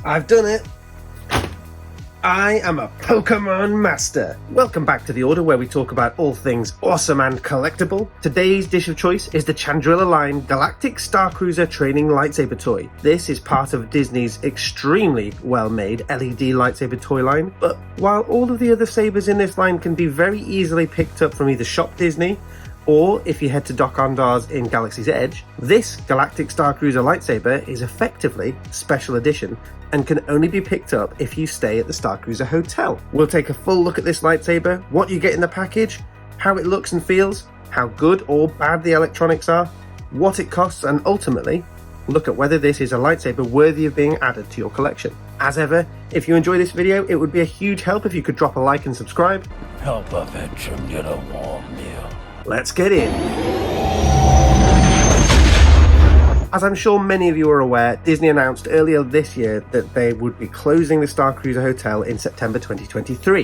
I've done it! I am a Pokemon Master! Welcome back to The Order, where we talk about all things awesome and collectible. Today's dish of choice is the Chandrilla line Galactic Starcruiser Training Lightsaber toy. This is part of Disney's extremely well-made LED Lightsaber toy line, but while all of the other sabers in this line can be very easily picked up from either Shop Disney, or if you head to Dok-Ondar's in Galaxy's Edge, this Galactic Starcruiser lightsaber is effectively special edition and can only be picked up if you stay at the Starcruiser Hotel. We'll take a full look at this lightsaber, what you get in the package, how it looks and feels, how good or bad the electronics are, what it costs, and ultimately, look at whether this is a lightsaber worthy of being added to your collection. As ever, if you enjoy this video, it would be a huge help if you could drop a like and subscribe. Help a veteran get a warm meal. Let's get in. As I'm sure many of you are aware, Disney announced earlier this year that they would be closing the Starcruiser Hotel in September 2023,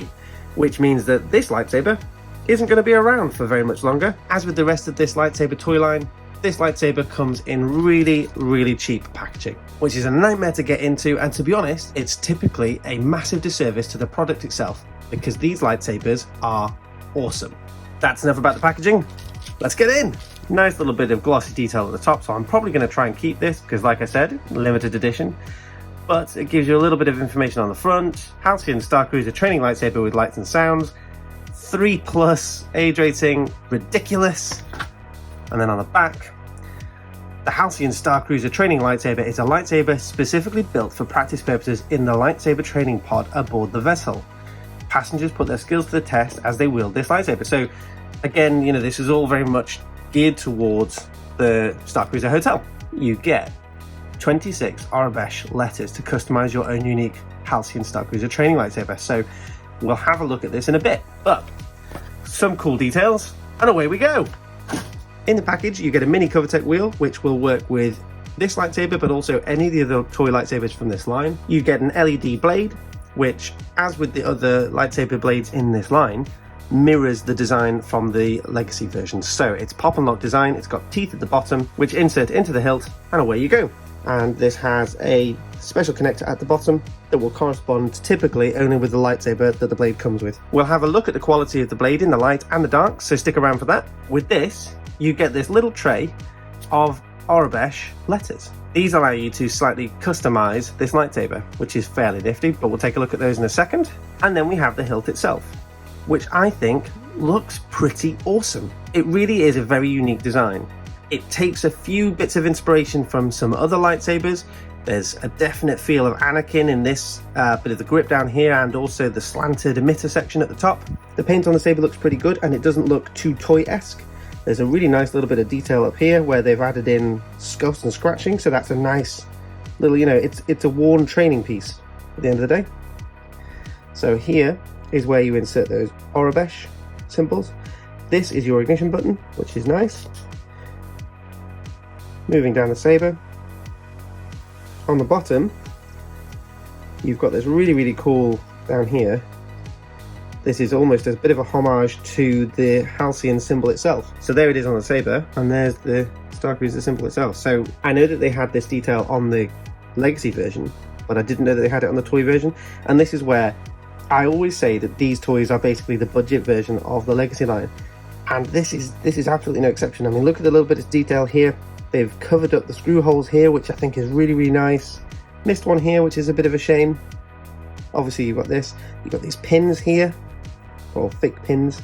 which means that this lightsaber isn't going to be around for very much longer. As with the rest of this lightsaber toy line, this lightsaber comes in really cheap packaging, which is a nightmare to get into, and to be honest, it's typically a massive disservice to the product itself, because these lightsabers are awesome. That's enough about the packaging. Let's get in. Nice little bit of glossy detail at the top, so I'm probably going to try and keep this because, like I said, limited edition. But it gives you a little bit of information on the front. Halcyon Starcruiser Training Lightsaber with lights and sounds. 3+ age rating, ridiculous. And then on the back, the Halcyon Starcruiser Training Lightsaber is a lightsaber specifically built for practice purposes in the lightsaber training pod aboard the vessel. Passengers put their skills to the test as they wield this lightsaber. So again, you know, this is all very much geared towards the Starcruiser Hotel. You get 26 Arabesh letters to customize your own unique Halcyon Starcruiser Training Lightsaber. So we'll have a look at this in a bit, but some cool details, and away we go. In the package, you get a mini Covertech wheel, which will work with this lightsaber, but also any of the other toy lightsabers from this line. You get an LED blade, which, as with the other lightsaber blades in this line, mirrors the design from the legacy version. So it's pop and lock design, it's got teeth at the bottom which insert into the hilt, and away you go. And this has a special connector at the bottom that will correspond typically only with the lightsaber that the blade comes with. We'll have a look at the quality of the blade in the light and the dark, so stick around for that. With this, you get this little tray of Arabesh letters. These allow you to slightly customize this lightsaber, which is fairly nifty, but we'll take a look at those in a second. And then we have the hilt itself, which I think looks pretty awesome. It really is a very unique design. It takes a few bits of inspiration from some other lightsabers. There's a definite feel of Anakin in this bit of the grip down here, and also the slanted emitter section at the top. The paint on the saber looks pretty good, and it doesn't look too toy-esque. There's a really nice little bit of detail up here where they've added in scuffs and scratching, so that's a nice little, you know, it's a worn training piece at the end of the day. So here is where you insert those Arabesh symbols. This is your ignition button, which is nice. Moving down the saber. On the bottom, you've got this really cool down here. This is almost a bit of a homage to the Halcyon symbol itself. So there it is on the saber, and there's the Starcruiser symbol itself. So I know that they had this detail on the legacy version, but I didn't know that they had it on the toy version. And this is where I always say that these toys are basically the budget version of the legacy line, and this is absolutely no exception. I mean, look at the little bit of detail here. They've covered up the screw holes here, which I think is really nice. Missed one here, which is a bit of a shame. Obviously you've got these pins here, or thick pins.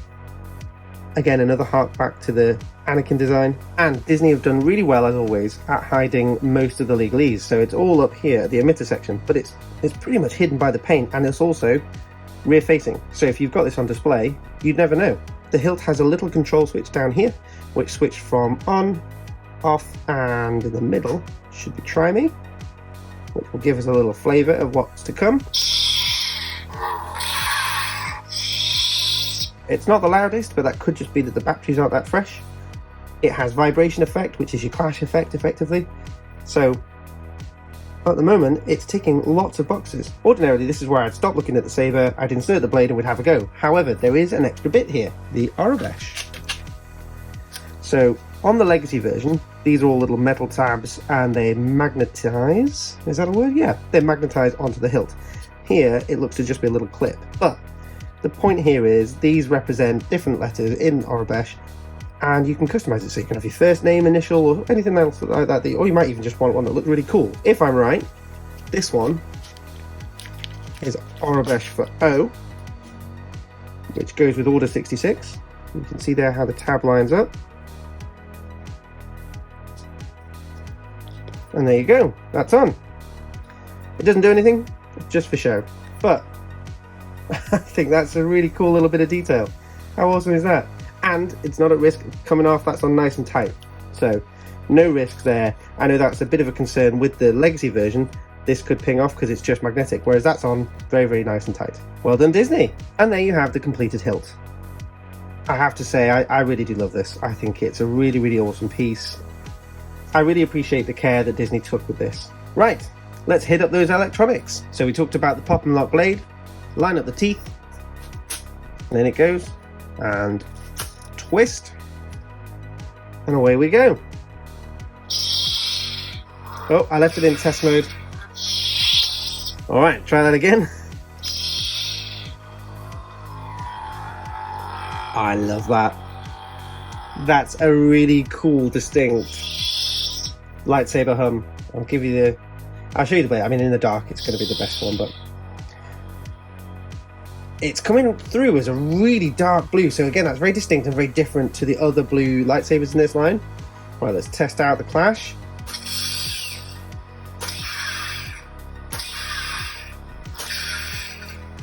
Again, another hark back to the Anakin design. And Disney have done really well, as always, at hiding most of the legalese. So it's all up here at the emitter section, but it's pretty much hidden by the paint, and it's also rear facing. So if you've got this on display, you'd never know. The hilt has a little control switch down here, which switch from on, off, and in the middle should be try me, which will give us a little flavor of what's to come. It's not the loudest, but that could just be that the batteries aren't that fresh. It has vibration effect, which is your clash effect effectively. So at the moment, it's ticking lots of boxes. Ordinarily, this is where I'd stop looking at the saber, I'd insert the blade and we'd have a go. However, there is an extra bit here, the Arabesh. So on the legacy version, These are all little metal tabs and they magnetize. Is that a word? Yeah, they magnetize onto the hilt. Here, it looks to just be a little clip. But the point here is these represent different letters in Aurebesh, and you can customize it. So you can have your first name, initial, or anything else like that. Or you might even just want one that looks really cool. If I'm right, this one is Aurebesh for O, which goes with Order 66. You can see there how the tab lines up. And there you go, that's on. It doesn't do anything, it's just for show. But I think that's a really cool little bit of detail. How awesome is that? And it's not at risk of coming off, that's on nice and tight. So no risk there. I know that's a bit of a concern with the legacy version. This could ping off because it's just magnetic, whereas that's on very, very nice and tight. Well done, Disney. And there you have the completed hilt. I have to say, I really do love this. I think it's a really, really awesome piece. I really appreciate the care that Disney took with this. Right, let's hit up those electronics. So we talked about the pop and lock blade, line up the teeth, and then it goes, and twist, and away we go. Oh, I left it in test mode. All right, try that again. I love that. That's a really cool, distinct lightsaber hum. I'll show you the way. I mean, in the dark, it's going to be the best one, but it's coming through as a really dark blue. So again, that's very distinct and very different to the other blue lightsabers in this line. Right, let's test out the clash.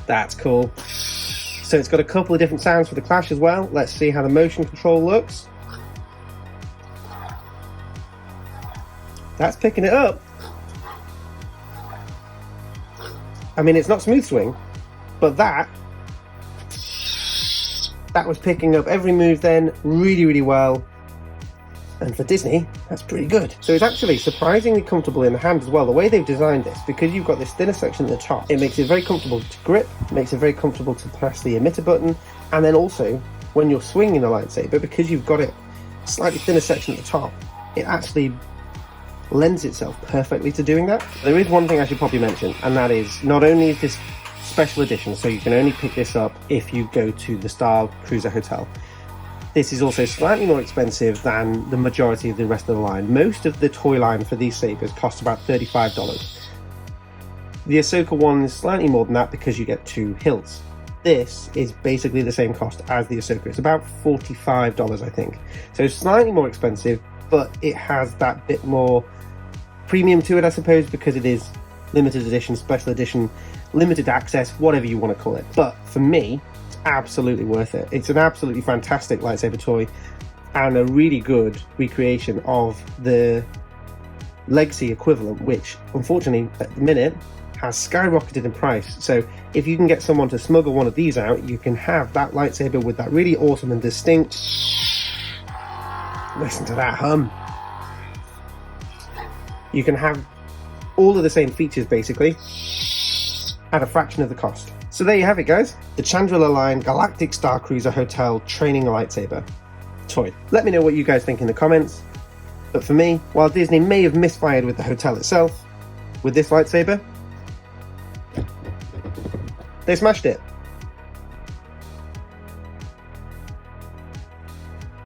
That's cool. So it's got a couple of different sounds for the clash as well. Let's see how the motion control looks. That's picking it up. I mean, it's not smooth swing, but that was picking up every move then really, really well. And for Disney, that's pretty good. So it's actually surprisingly comfortable in the hand as well. The way they've designed this, because you've got this thinner section at the top, it makes it very comfortable to grip, makes it very comfortable to press the emitter button, and then also when you're swinging the lightsaber, because you've got it slightly thinner section at the top, it actually lends itself perfectly to doing that. There is one thing I should probably mention, and that is not only is this special edition, so you can only pick this up if you go to the Starcruiser Hotel. This is also slightly more expensive than the majority of the rest of the line. Most of the toy line for these sabers costs about $35. The Ahsoka one is slightly more than that because you get 2 hilts. This is basically the same cost as the Ahsoka. It's about $45, I think. So slightly more expensive, but it has that bit more premium to it, I suppose, because it is limited edition, special edition, limited access, whatever you want to call it. But for me, it's absolutely worth it. It's an absolutely fantastic lightsaber toy and a really good recreation of the legacy equivalent, which unfortunately at the minute has skyrocketed in price. So if you can get someone to smuggle one of these out, you can have that lightsaber with that really awesome and distinct, listen to that hum, you can have all of the same features basically at a fraction of the cost. So there you have it, guys, the Chandrilla line Galactic Starcruiser Hotel training lightsaber toy. Let me know what you guys think in the comments. But for me, while Disney may have misfired with the hotel itself, with this lightsaber, they smashed it.